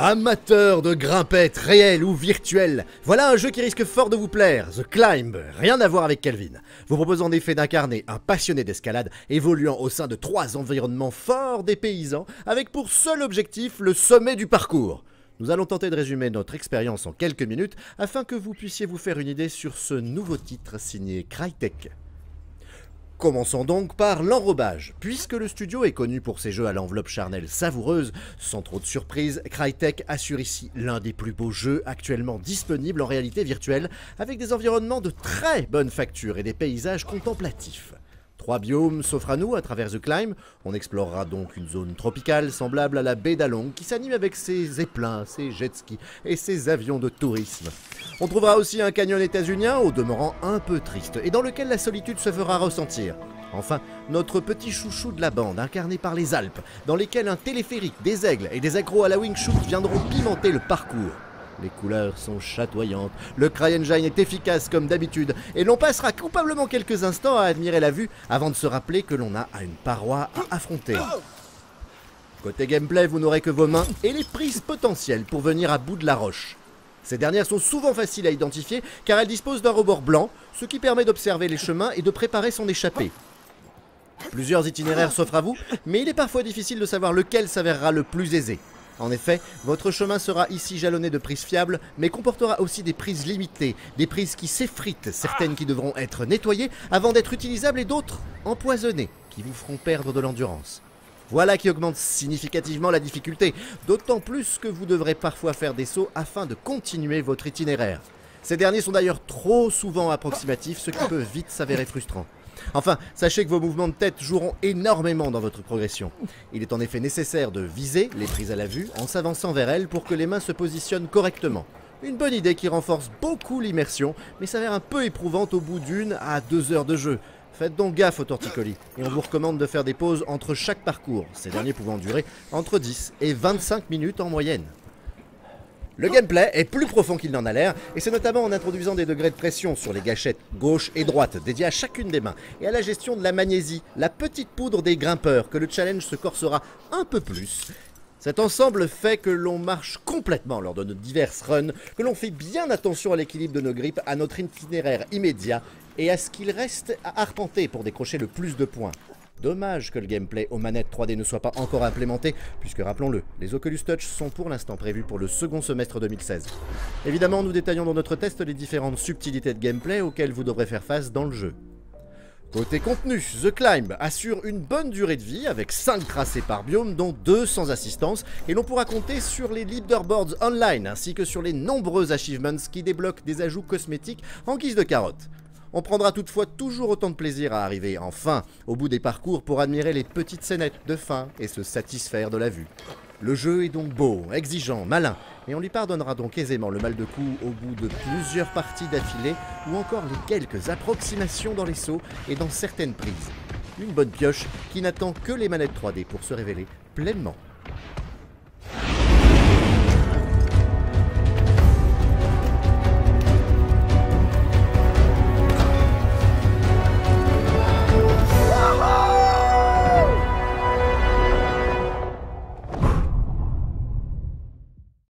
Amateurs de grimpettes réelles ou virtuelles, voilà un jeu qui risque fort de vous plaire, The Climb, rien à voir avec Kelvin. Vous propose en effet d'incarner un passionné d'escalade évoluant au sein de 3 environnements forts dépaysants avec pour seul objectif le sommet du parcours. Nous allons tenter de résumer notre expérience en quelques minutes afin que vous puissiez vous faire une idée sur ce nouveau titre signé Crytek. Commençons donc par l'enrobage. Puisque le studio est connu pour ses jeux à l'enveloppe charnelle savoureuse, sans trop de surprise, Crytek assure ici l'un des plus beaux jeux actuellement disponibles en réalité virtuelle, avec des environnements de très bonne facture et des paysages contemplatifs. 3 biomes s'offrent à nous à travers The Climb. On explorera donc une zone tropicale semblable à la baie d'Along qui s'anime avec ses zeppelins, ses jet skis et ses avions de tourisme. On trouvera aussi un canyon états-unien au demeurant un peu triste et dans lequel la solitude se fera ressentir. Enfin, notre petit chouchou de la bande incarné par les Alpes, dans lesquelles un téléphérique, des aigles et des accros à la wing shoot viendront pimenter le parcours. Les couleurs sont chatoyantes, le CryEngine est efficace comme d'habitude, et l'on passera coupablement quelques instants à admirer la vue avant de se rappeler que l'on a une paroi à affronter. Côté gameplay, vous n'aurez que vos mains et les prises potentielles pour venir à bout de la roche. Ces dernières sont souvent faciles à identifier car elles disposent d'un rebord blanc, ce qui permet d'observer les chemins et de préparer son échappée. Plusieurs itinéraires s'offrent à vous, mais il est parfois difficile de savoir lequel s'avérera le plus aisé. En effet, votre chemin sera ici jalonné de prises fiables, mais comportera aussi des prises limitées, des prises qui s'effritent, certaines qui devront être nettoyées avant d'être utilisables et d'autres empoisonnées, qui vous feront perdre de l'endurance. Voilà qui augmente significativement la difficulté, d'autant plus que vous devrez parfois faire des sauts afin de continuer votre itinéraire. Ces derniers sont d'ailleurs trop souvent approximatifs, ce qui peut vite s'avérer frustrant. Enfin, sachez que vos mouvements de tête joueront énormément dans votre progression. Il est en effet nécessaire de viser les prises à la vue en s'avançant vers elles pour que les mains se positionnent correctement. Une bonne idée qui renforce beaucoup l'immersion, mais s'avère un peu éprouvante au bout d'1 à 2 heures de jeu. Faites donc gaffe aux torticolis, et on vous recommande de faire des pauses entre chaque parcours, ces derniers pouvant durer entre 10 et 25 minutes en moyenne. Le gameplay est plus profond qu'il n'en a l'air, et c'est notamment en introduisant des degrés de pression sur les gâchettes gauche et droite dédiées à chacune des mains, et à la gestion de la magnésie, la petite poudre des grimpeurs, que le challenge se corsera un peu plus. Cet ensemble fait que l'on marche complètement lors de nos diverses runs, que l'on fait bien attention à l'équilibre de nos grippes, à notre itinéraire immédiat, et à ce qu'il reste à arpenter pour décrocher le plus de points. Dommage que le gameplay aux manettes 3D ne soit pas encore implémenté, puisque rappelons-le, les Oculus Touch sont pour l'instant prévus pour le second semestre 2016. Évidemment, nous détaillons dans notre test les différentes subtilités de gameplay auxquelles vous devrez faire face dans le jeu. Côté contenu, The Climb assure une bonne durée de vie avec 5 tracés par biome, dont 2 sans assistance, et l'on pourra compter sur les leaderboards online ainsi que sur les nombreux achievements qui débloquent des ajouts cosmétiques en guise de carottes. On prendra toutefois toujours autant de plaisir à arriver enfin au bout des parcours pour admirer les petites scénettes de fin et se satisfaire de la vue. Le jeu est donc beau, exigeant, malin, et on lui pardonnera donc aisément le mal de cou au bout de plusieurs parties d'affilée ou encore les quelques approximations dans les sauts et dans certaines prises. Une bonne pioche qui n'attend que les manettes 3D pour se révéler pleinement